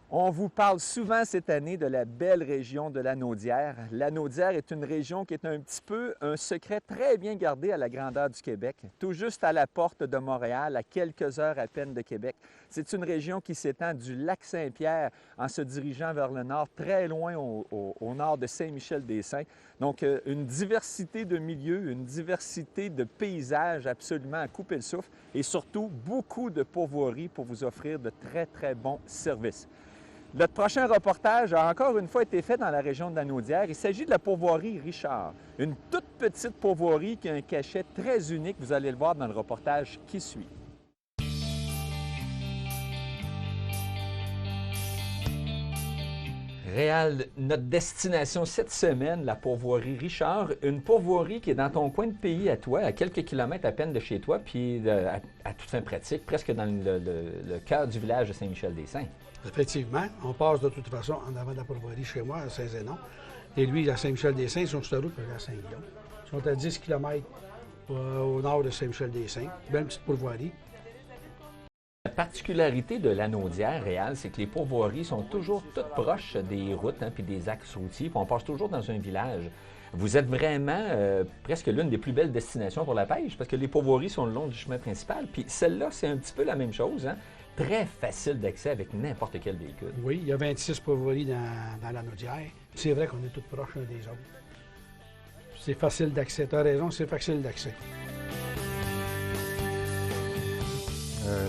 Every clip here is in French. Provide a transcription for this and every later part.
On vous parle souvent cette année de la belle région de la Naudière. La Naudière est une région qui est un petit peu un secret très bien gardé à la grandeur du Québec, tout juste à la porte de Montréal, à quelques heures à peine de Québec. C'est une région qui s'étend du lac Saint-Pierre en se dirigeant vers le nord, très loin au nord de Saint-Michel-des-Saints. Donc, une diversité de milieux, une diversité de paysages absolument à couper le souffle et surtout beaucoup de pourvoiries pour vous offrir de très, très bons services. Notre prochain reportage a encore une fois été fait dans la région de la Naudière. Il s'agit de la pourvoirie Richard, une toute petite pourvoirie qui a un cachet très unique. Vous allez le voir dans le reportage qui suit. Réal, notre destination cette semaine, la pourvoirie Richard, une pourvoirie qui est dans ton coin de pays à toi, à quelques kilomètres à peine de chez toi, puis à toute fin pratique, presque dans le cœur du village de Saint-Michel-des-Saints. Effectivement, on passe de toute façon en avant de la pourvoirie chez moi, à Saint-Zénon. Et lui, à Saint-Michel-des-Saints, ils sont sur la route pour aller à Saint-Guillaume. Ils sont à 10 km au nord de Saint-Michel-des-Saints. Belle petite pourvoirie. La particularité de la Naudière, Réal, c'est que les pourvoiries sont toujours toutes proches des routes puis des axes routiers, puis on passe toujours dans un village. Vous êtes vraiment presque l'une des plus belles destinations pour la pêche, parce que les pourvoiries sont le long du chemin principal, puis celle-là, c'est un petit peu la même chose, hein? Très facile d'accès avec n'importe quel véhicule. Oui, il y a 26 pourvoiries dans la Naudière. C'est vrai qu'on est tous proches l'un des autres. C'est facile d'accès. Tu as raison, c'est facile d'accès.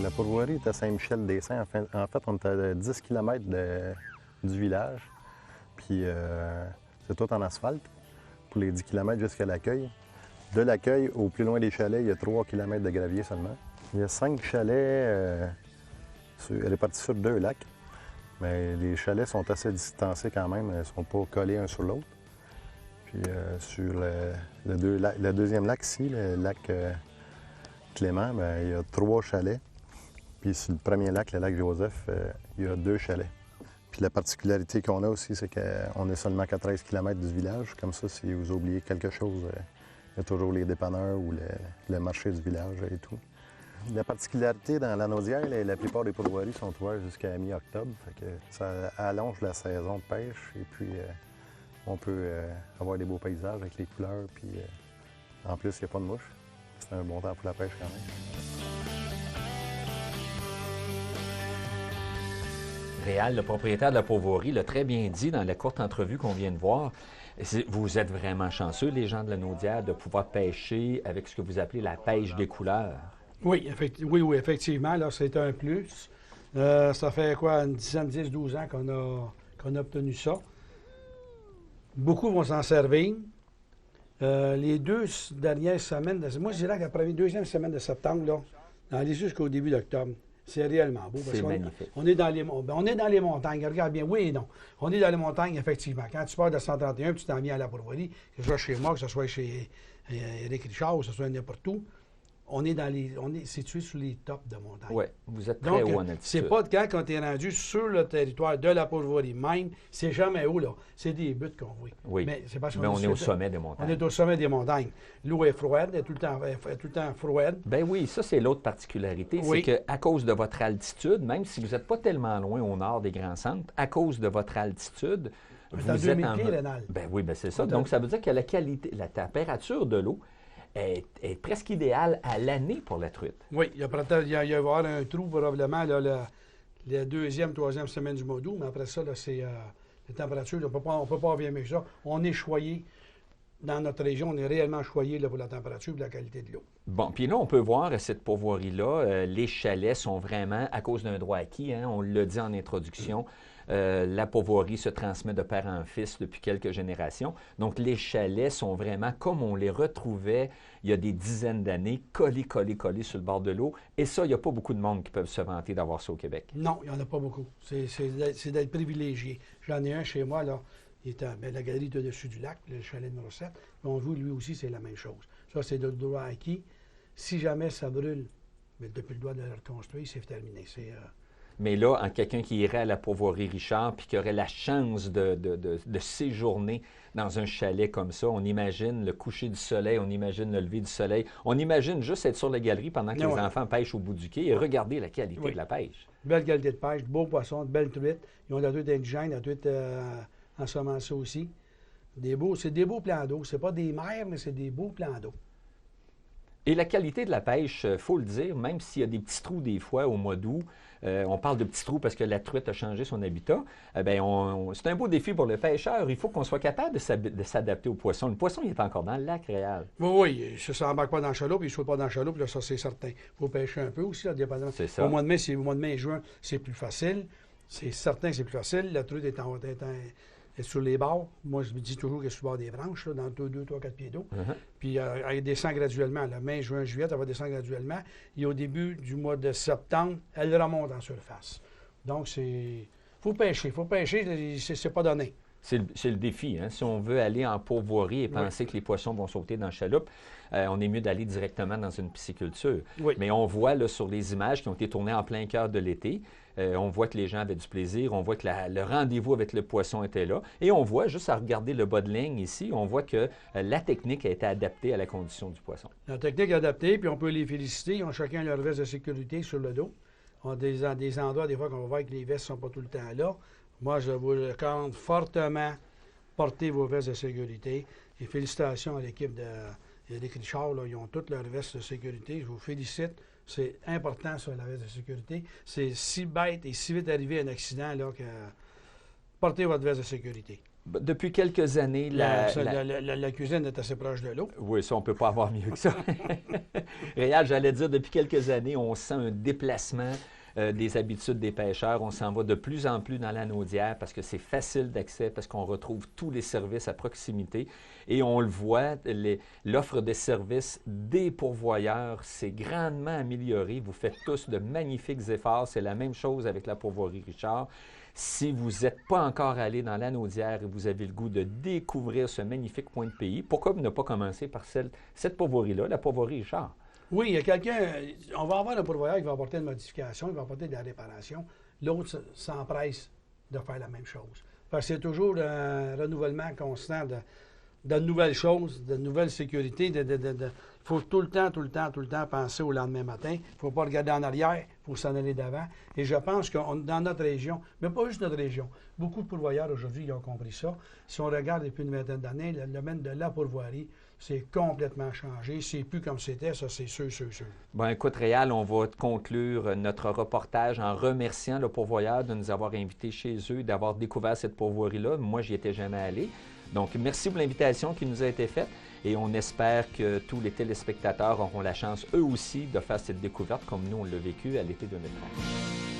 La pourvoirie est à Saint-Michel-des-Saints. En fait, on est à 10 km du village. Puis c'est tout en asphalte pour les 10 km jusqu'à l'accueil. De l'accueil au plus loin des chalets, il y a 3 km de gravier seulement. Il y a 5 chalets répartis sur 2 lacs. Mais les chalets sont assez distancés quand même. Ils ne sont pas collés un sur l'autre. Puis sur le deuxième lac ici, le lac Clément, bien, il y a 3 chalets. Puis sur le premier lac, le lac Joseph, il y a 2 chalets. Puis la particularité qu'on a aussi, c'est qu'on est seulement qu'à 13 km du village. Comme ça, si vous oubliez quelque chose, il y a toujours les dépanneurs ou le marché du village et tout. La particularité dans la Naudière, la plupart des pourvoiries sont ouvertes jusqu'à mi-octobre. Fait que ça allonge la saison de pêche et puis on peut avoir des beaux paysages avec les couleurs. Puis en plus, il n'y a pas de mouches. C'est un bon temps pour la pêche quand même. Réal, le propriétaire de la pourvoirie, l'a très bien dit dans la courte entrevue qu'on vient de voir. Vous êtes vraiment chanceux, les gens de la Naudière, de pouvoir pêcher avec ce que vous appelez la pêche des couleurs. Oui, oui, effectivement, là, c'est un plus. Ça fait quoi, une dizaine, 10, 12 ans qu'on a obtenu ça. Beaucoup vont s'en servir. Les 2 dernières semaines, moi je dirais qu'après la deuxième semaine de septembre, là, aller jusqu'au début d'octobre, c'est réellement beau. C'est magnifique. On est dans les montagnes, regarde bien, oui et non. On est dans les montagnes, effectivement. Quand tu pars de 131, tu t'en viens à la pourvoirie, que ce soit chez moi, que ce soit chez Éric Richard, que ce soit n'importe où. On est situé sur les tops de montagne. Oui, vous êtes très haut en altitude. C'est pas quand on est rendu sur le territoire de la pourvoirie même, c'est jamais haut, là. C'est des buttes qu'on voit. Oui, mais c'est parce mais on est au sommet des montagnes. On est au sommet des montagnes. L'eau est froide, elle est tout le temps froide. Ben oui, ça c'est l'autre particularité, Oui. c'est qu'à cause de votre altitude, même si vous n'êtes pas tellement loin au nord des grands centres, à cause de votre altitude, vous êtes 2000 pieds, Rénal. Ben oui, ben c'est ça. Donc ça veut dire que la qualité, la température de l'eau est presque idéale à l'année pour la truite. Oui, il va y avoir un trou probablement là, la deuxième, troisième semaine du mois d'août, mais après ça, là, c'est la température, là, on ne peut pas bien mieux que ça. On est choyé. Dans notre région, on est réellement choyé là, pour la température et la qualité de l'eau. Bon, puis là, on peut voir cette pourvoirie-là, les chalets sont vraiment, à cause d'un droit acquis, hein, on l'a dit en introduction, la pourvoirie se transmet de père en fils depuis quelques générations. Donc, les chalets sont vraiment comme on les retrouvait il y a des dizaines d'années, collés sur le bord de l'eau. Et ça, il n'y a pas beaucoup de monde qui peuvent se vanter d'avoir ça au Québec. Non, il n'y en a pas beaucoup. C'est d'être privilégié. J'en ai un chez moi, là. Il est à la galerie de dessus du lac, le chalet numéro 7. On voit, lui aussi, c'est la même chose. Ça, c'est le droit acquis. Si jamais ça brûle, mais depuis le droit de le reconstruire, c'est terminé. Mais là, en quelqu'un qui irait à la pourvoirie Richard puis qui aurait la chance de séjourner dans un chalet comme ça, on imagine le coucher du soleil, on imagine le lever du soleil, on imagine juste être sur la galerie pendant que les enfants pêchent au bout du quai et regarder la qualité de la pêche. Belle qualité de pêche, beaux poissons, de belles truites. Ils ont la truite indigène, la truite ensemencée aussi. C'est des beaux plans d'eau. C'est pas des mers, mais c'est des beaux plans d'eau. Et la qualité de la pêche, il faut le dire, même s'il y a des petits trous des fois au mois d'août, on parle de petits trous parce que la truite a changé son habitat, c'est un beau défi pour le pêcheur. Il faut qu'on soit capable de s'adapter au poisson. Le poisson, il est encore dans le lac réel. Oui, il ne s'embarque pas dans le chaloupe, il ne saute pas dans le chaloupe, là, ça c'est certain. Il faut pêcher un peu aussi, là, dépendamment. C'est ça. Au mois de mai et juin, c'est plus facile. C'est certain que c'est plus facile. La truite est sur les bords. Moi, je me dis toujours qu'elle est sur le bord des branches, là, dans 2, 3, 4 pieds d'eau. Puis elle descend graduellement. Là, mai, juin, juillet, elle va descendre graduellement. Et au début du mois de septembre, elle remonte en surface. Donc, faut pêcher. C'est pas donné. C'est le défi. Hein? Si on veut aller en pourvoirie et penser que les poissons vont sauter dans le chaloupe, on est mieux d'aller directement dans une pisciculture. Oui. Mais on voit là, sur les images qui ont été tournées en plein cœur de l'été, on voit que les gens avaient du plaisir, on voit que le rendez-vous avec le poisson était là. Et on voit, juste à regarder le bas de ligne ici, on voit que la technique a été adaptée à la condition du poisson. La technique est adaptée, puis on peut les féliciter. Ils ont chacun leur veste de sécurité sur le dos. On a des endroits, des fois, qu'on va voir que les vestes ne sont pas tout le temps là. Moi, je vous recommande fortement, portez vos vestes de sécurité. Et félicitations à l'équipe d'Éric Richard. Là, ils ont toutes leurs vestes de sécurité. Je vous félicite. C'est important, ça, la veste de sécurité. C'est si bête et si vite arrivé un accident là, que portez votre veste de sécurité. Depuis quelques années, la cuisine est assez proche de l'eau. Oui, ça, on ne peut pas avoir mieux que ça. Réal, j'allais dire, depuis quelques années, on sent un déplacement des habitudes des pêcheurs. On s'en va de plus en plus dans la Naudière parce que c'est facile d'accès, parce qu'on retrouve tous les services à proximité. Et on le voit, l'offre de services des pourvoyeurs s'est grandement améliorée. Vous faites tous de magnifiques efforts. C'est la même chose avec la pourvoirie Richard. Si vous n'êtes pas encore allé dans la Naudière et vous avez le goût de découvrir ce magnifique point de pays, pourquoi ne pas commencer par cette pourvoirie-là, la pourvoirie Richard? Oui, il y a quelqu'un, on va avoir un pourvoyeur qui va apporter une modification, il va apporter de la réparation. L'autre s'empresse de faire la même chose. Parce que c'est toujours un renouvellement constant de nouvelles choses, de nouvelles sécurités. Il faut tout le temps penser au lendemain matin. Il ne faut pas regarder en arrière, il faut s'en aller d'avant. Et je pense que dans notre région, mais pas juste notre région, beaucoup de pourvoyeurs aujourd'hui ils ont compris ça. Si on regarde depuis une vingtaine d'années, le domaine de la pourvoirie, c'est complètement changé. C'est plus comme c'était, ça c'est sûr. Bien, écoute, Réal, on va conclure notre reportage en remerciant le pourvoyeur de nous avoir invités chez eux, d'avoir découvert cette pourvoirie-là. Moi, j'y étais jamais allé. Donc, merci pour l'invitation qui nous a été faite et on espère que tous les téléspectateurs auront la chance, eux aussi, de faire cette découverte comme nous, on l'a vécu à l'été 2030.